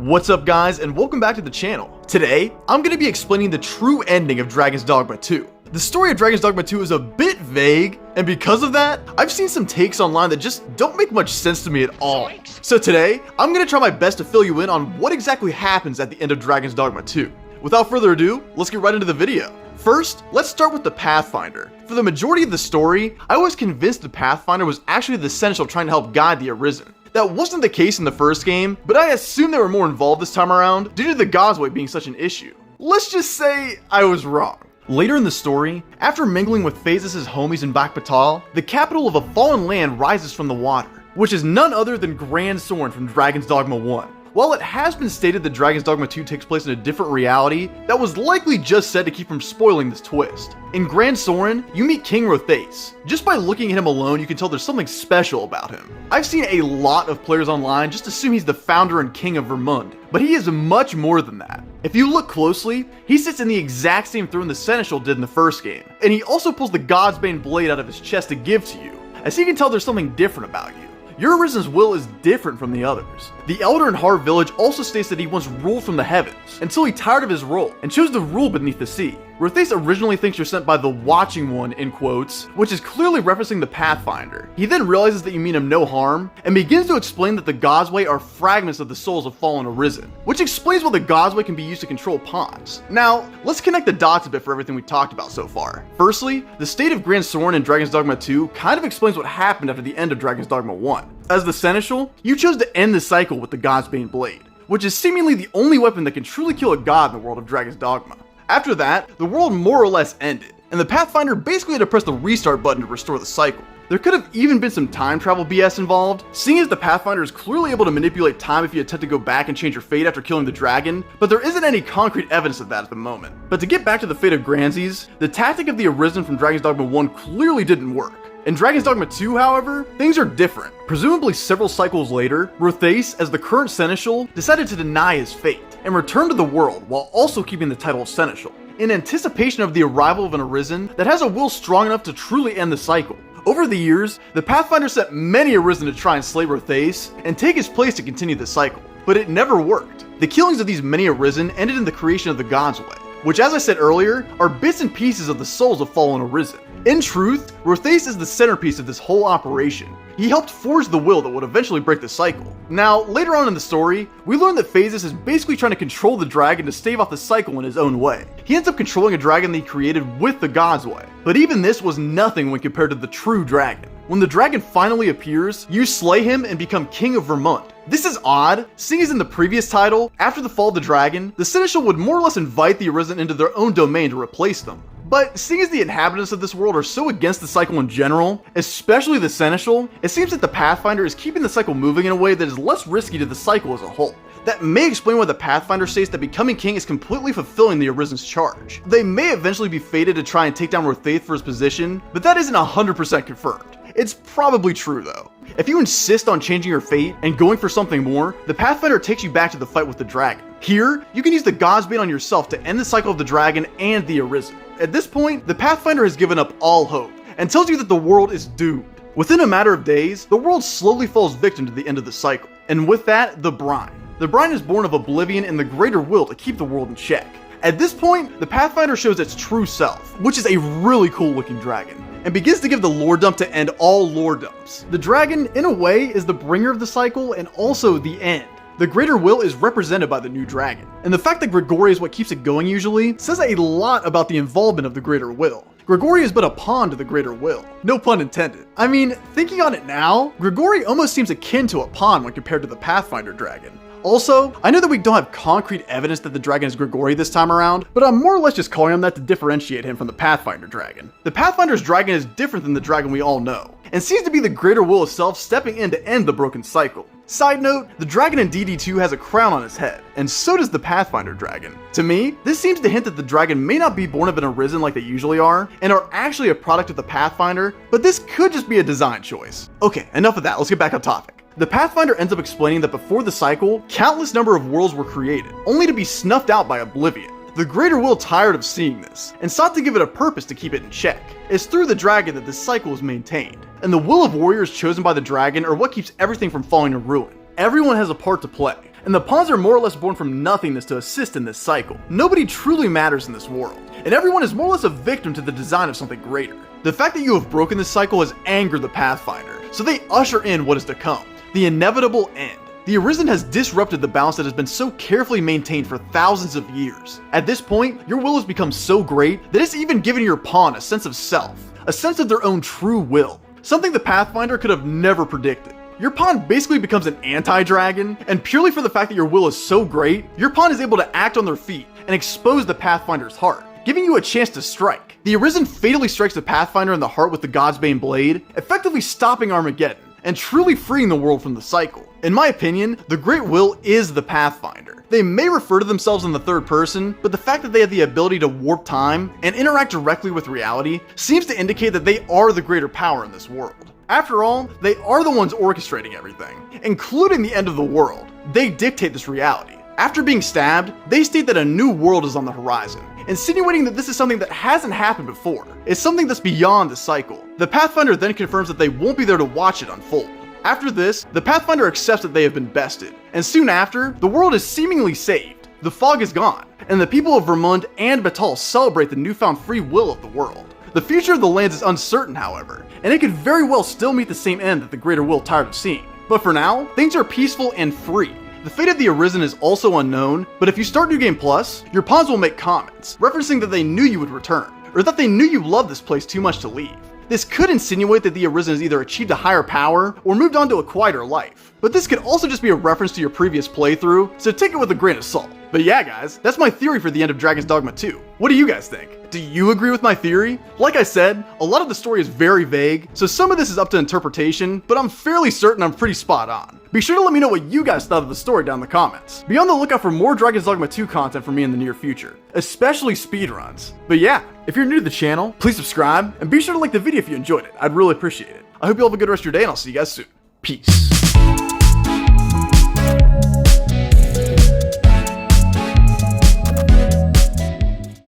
What's up guys, and welcome back to the channel. Today, I'm going to be explaining the true ending of Dragon's Dogma 2. The story of Dragon's Dogma 2 is a bit vague, and because of that, I've seen some takes online that just don't make much sense to me at all. So today, I'm going to try my best to fill you in on what exactly happens at the end of Dragon's Dogma 2. Without further ado, let's get right into the video. First, let's start with the Pathfinder. For the majority of the story, I was convinced the Pathfinder was actually the Seneschal trying to help guide the Arisen. That wasn't the case in the first game, but I assume they were more involved this time around due to the God's being such an issue. Let's just say I was wrong. Later in the story, after mingling with Phases' homies in Bakhbatal, the capital of a fallen land rises from the water, which is none other than Grand Soren from Dragon's Dogma 1. While it has been stated that Dragon's Dogma 2 takes place in a different reality, that was likely just said to keep from spoiling this twist. In Grand Soren, you meet King Rothace. Just by looking at him alone, you can tell there's something special about him. I've seen a lot of players online just assume he's the founder and king of Vermund, but he is much more than that. If you look closely, he sits in the exact same throne the Seneschal did in the first game, and he also pulls the Godsbane blade out of his chest to give to you. As you can tell, there's something different about you. Your Arisen's will is different from the others. The Elder in Har Village also states that he once ruled from the heavens, until he tired of his role, and chose to rule beneath the sea. Rothace originally thinks you're sent by the Watching One, in quotes, which is clearly referencing the Pathfinder. He then realizes that you mean him no harm, and begins to explain that the Godsway are fragments of the souls of fallen Arisen, which explains why the Godsway can be used to control pawns. Now, let's connect the dots a bit for everything we talked about so far. Firstly, the state of Grand Soren in Dragon's Dogma 2 kind of explains what happened after the end of Dragon's Dogma 1. As the Seneschal, you chose to end the cycle with the Godsbane blade, which is seemingly the only weapon that can truly kill a god in the world of Dragon's Dogma. After that, the world more or less ended, and the Pathfinder basically had to press the restart button to restore the cycle. There could have even been some time travel BS involved, seeing as the Pathfinder is clearly able to manipulate time if you attempt to go back and change your fate after killing the dragon, but there isn't any concrete evidence of that at the moment. But to get back to the fate of Granzies, the tactic of the Arisen from Dragon's Dogma 1 clearly didn't work. In Dragon's Dogma 2, however, things are different. Presumably several cycles later, Rothace, as the current Seneschal, decided to deny his fate and return to the world while also keeping the title of Seneschal, in anticipation of the arrival of an Arisen that has a will strong enough to truly end the cycle. Over the years, the Pathfinder sent many Arisen to try and slay Rothace and take his place to continue the cycle, but it never worked. The killings of these many Arisen ended in the creation of the Godsway, which, as I said earlier, are bits and pieces of the souls of fallen Arisen. In truth, Rothace is the centerpiece of this whole operation. He helped forge the will that would eventually break the cycle. Now, later on in the story, we learn that Phases is basically trying to control the dragon to stave off the cycle in his own way. He ends up controlling a dragon that he created with the Godsway, but even this was nothing when compared to the true dragon. When the dragon finally appears, you slay him and become King of Vermund. This is odd, seeing as in the previous title, after the fall of the dragon, the Seneschal would more or less invite the Arisen into their own domain to replace them. But seeing as the inhabitants of this world are so against the cycle in general, especially the Seneschal, it seems that the Pathfinder is keeping the cycle moving in a way that is less risky to the cycle as a whole. That may explain why the Pathfinder states that becoming king is completely fulfilling the Arisen's charge. They may eventually be fated to try and take down Rothace for his position, but that isn't 100% confirmed. It's probably true though. If you insist on changing your fate and going for something more, the Pathfinder takes you back to the fight with the dragon. Here, you can use the Godsbane on yourself to end the cycle of the dragon and the Arisen. At this point, the Pathfinder has given up all hope and tells you that the world is doomed. Within a matter of days, the world slowly falls victim to the end of the cycle, and with that, the Brine. The Brine is born of oblivion and the greater will to keep the world in check. At this point, the Pathfinder shows its true self, which is a really cool looking dragon, and begins to give the lore dump to end all lore dumps. The dragon, in a way, is the bringer of the cycle and also the end. The greater will is represented by the new dragon, and the fact that Grigori is what keeps it going usually says a lot about the involvement of the greater will. Grigori is but a pawn to the greater will. No pun intended. I mean, thinking on it now, Grigori almost seems akin to a pawn when compared to the Pathfinder dragon. Also, I know that we don't have concrete evidence that the dragon is Grigori this time around, but I'm more or less just calling him that to differentiate him from the Pathfinder dragon. The Pathfinder's dragon is different than the dragon we all know, and seems to be the greater will itself stepping in to end the broken cycle. Side note, the dragon in DD2 has a crown on his head, and so does the Pathfinder dragon. To me, this seems to hint that the dragon may not be born of an Arisen like they usually are, and are actually a product of the Pathfinder, but this could just be a design choice. Okay, enough of that, let's get back on topic. The Pathfinder ends up explaining that before the cycle, countless number of worlds were created, only to be snuffed out by oblivion. The greater will tired of seeing this, and sought to give it a purpose to keep it in check. It's through the dragon that this cycle is maintained, and the will of warriors chosen by the dragon are what keeps everything from falling to ruin. Everyone has a part to play, and the pawns are more or less born from nothingness to assist in this cycle. Nobody truly matters in this world, and everyone is more or less a victim to the design of something greater. The fact that you have broken this cycle has angered the Pathfinder, so they usher in what is to come, the inevitable end. The Arisen has disrupted the balance that has been so carefully maintained for thousands of years. At this point, your will has become so great that it's even given your pawn a sense of self, a sense of their own true will, something the Pathfinder could have never predicted. Your pawn basically becomes an anti-dragon, and purely for the fact that your will is so great, your pawn is able to act on their feet and expose the Pathfinder's heart, giving you a chance to strike. The Arisen fatally strikes the Pathfinder in the heart with the Godsbane blade, effectively stopping Armageddon and truly freeing the world from the cycle. In my opinion, the Great Will is the Pathfinder. They may refer to themselves in the third person, but the fact that they have the ability to warp time and interact directly with reality seems to indicate that they are the greater power in this world. After all, they are the ones orchestrating everything, including the end of the world. They dictate this reality. After being stabbed, they state that a new world is on the horizon, insinuating that this is something that hasn't happened before. It's something that's beyond the cycle. The Pathfinder then confirms that they won't be there to watch it unfold. After this, the Pathfinder accepts that they have been bested, and soon after, the world is seemingly saved. The fog is gone, and the people of Vermund and Batal celebrate the newfound free will of the world. The future of the lands is uncertain, however, and it could very well still meet the same end that the Greater Will tired of seeing. But for now, things are peaceful and free. The fate of the Arisen is also unknown, but if you start New Game Plus, your pawns will make comments, referencing that they knew you would return, or that they knew you loved this place too much to leave. This could insinuate that the Arisen has either achieved a higher power or moved on to a quieter life. But this could also just be a reference to your previous playthrough, so take it with a grain of salt. But yeah guys, that's my theory for the end of Dragon's Dogma 2. What do you guys think? Do you agree with my theory? Like I said, a lot of the story is very vague, so some of this is up to interpretation, but I'm fairly certain I'm pretty spot on. Be sure to let me know what you guys thought of the story down in the comments. Be on the lookout for more Dragon's Dogma 2 content from me in the near future, especially speedruns. But yeah, if you're new to the channel, please subscribe, and be sure to like the video if you enjoyed it. I'd really appreciate it. I hope you all have a good rest of your day, and I'll see you guys soon. Peace.